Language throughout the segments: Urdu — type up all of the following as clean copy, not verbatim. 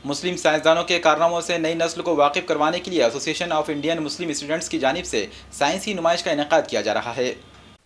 مسلم سائنسدانوں کے کارناموں سے نئی نسل کو واقف کروانے کے لیے ایسوسی ایشن آف انڈین مسلم اسٹوڈنٹس کی جانب سے سائنسی نمائش کا انعقاد کیا جا رہا ہے۔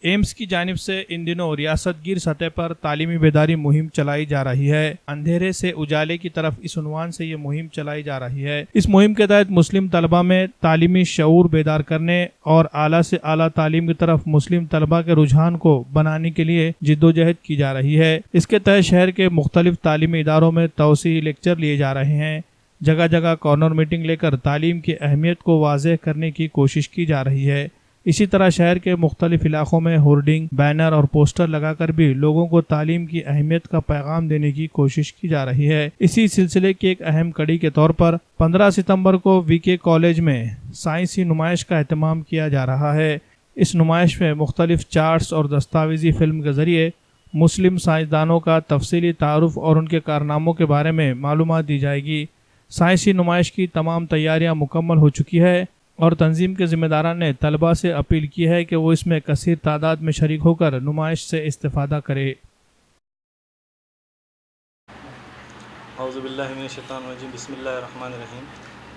ایمز کی جانب سے ان دنوں ریاست گیر سطح پر تعلیمی بیداری مہم چلائی جا رہی ہے۔ اندھیرے سے اجالے کی طرف اس عنوان سے یہ مہم چلائی جا رہی ہے۔ اس مہم کے تحت مسلم طلبہ میں تعلیمی شعور بیدار کرنے اور اعلیٰ سے اعلیٰ تعلیم کی طرف مسلم طلبہ کے رجحان کو بنانے کے لیے جدوجہد کی جا رہی ہے۔ اس کے تحت شہر کے مختلف تعلیمی اداروں میں توسیعی لیکچر لیے جا رہے ہیں۔ جگہ جگہ کارنر میٹنگ لے کر تعلیم کی اہمیت کو واضح کرنے کی کوشش کی جا رہی ہے۔ اسی طرح شہر کے مختلف علاقوں میں ہورڈنگ، بینر اور پوسٹر لگا کر بھی لوگوں کو تعلیم کی اہمیت کا پیغام دینے کی کوشش کی جا رہی ہے۔ اسی سلسلے کی ایک اہم کڑی کے طور پر 15 ستمبر کو وی کے کالج میں سائنسی نمائش کا اہتمام کیا جا رہا ہے۔ اس نمائش میں مختلف چارٹس اور دستاویزی فلم کے ذریعے مسلم سائنسدانوں کا تفصیلی تعارف اور ان کے کارناموں کے بارے میں معلومات دی جائے گی۔ سائنسی نمائش کی تمام تیاریاں مکمل ہو چکی ہے اور تنظیم کے ذمہ داران نے طلباء سے اپیل کی ہے کہ وہ اس میں کثیر تعداد میں شریک ہو کر نمائش سے استفادہ کرے۔ اعوذ باللہ من الشیطان الرجیم، بسم اللہ الرحمن الرحیم۔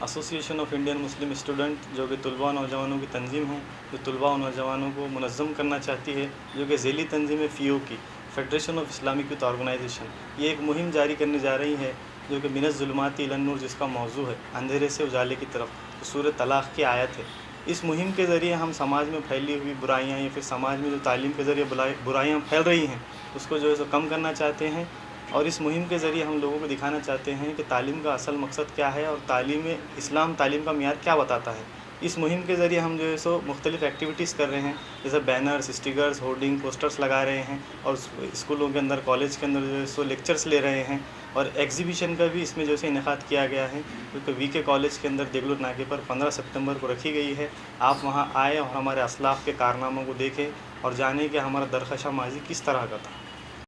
ایسوسی ایشن آف انڈین مسلم اسٹوڈنٹ جو کہ طلباء و نوجوانوں کی تنظیم ہے، جو طلباء و نوجوانوں کو منظم کرنا چاہتی ہے، جو کہ ذیلی تنظیم ہے فیو کی، federation of Islamic youth organisation, یہ ایک مہم جاری کرنے جا رہی ہے جو کہ من الظلمات الی النور، جس کا موضوع ہے اندھیرے سے اجالے کی طرف، سورۃ طلاق کی آیت ہے۔ اس مہم کے ذریعے ہم سماج میں پھیلی ہوئی برائیاں یا پھر سماج میں جو تعلیم کے ذریعے برائیاں پھیل رہی ہیں اس کو جو ہے سو کم کرنا چاہتے ہیں، اور اس مہم کے ذریعے ہم لوگوں کو دکھانا چاہتے ہیں کہ تعلیم کا اصل مقصد کیا ہے اور تعلیم اسلام تعلیم کا معیار کیا بتاتا ہے۔ اس مہم کے ذریعے ہم جو ہے سو مختلف ایکٹیویٹیز کر رہے ہیں، جیسے بینرز، اسٹیکرز، ہورڈنگ، پوسٹرز لگا رہے ہیں، اور اسکولوں کے اندر، کالج کے اندر جو ہے سو لیکچرز لے رہے ہیں، اور ایگزیبیشن کا بھی اس میں جو ہے انعقاد کیا گیا ہے، کیونکہ وی کے کالج کے اندر دیگلور ناکے پر 15 ستمبر کو رکھی گئی ہے۔ آپ وہاں آئیں اور ہمارے اسلاف کے کارناموں کو دیکھیں اور جانیں کہ ہمارا درخشاں ماضی کس طرح کا تھا۔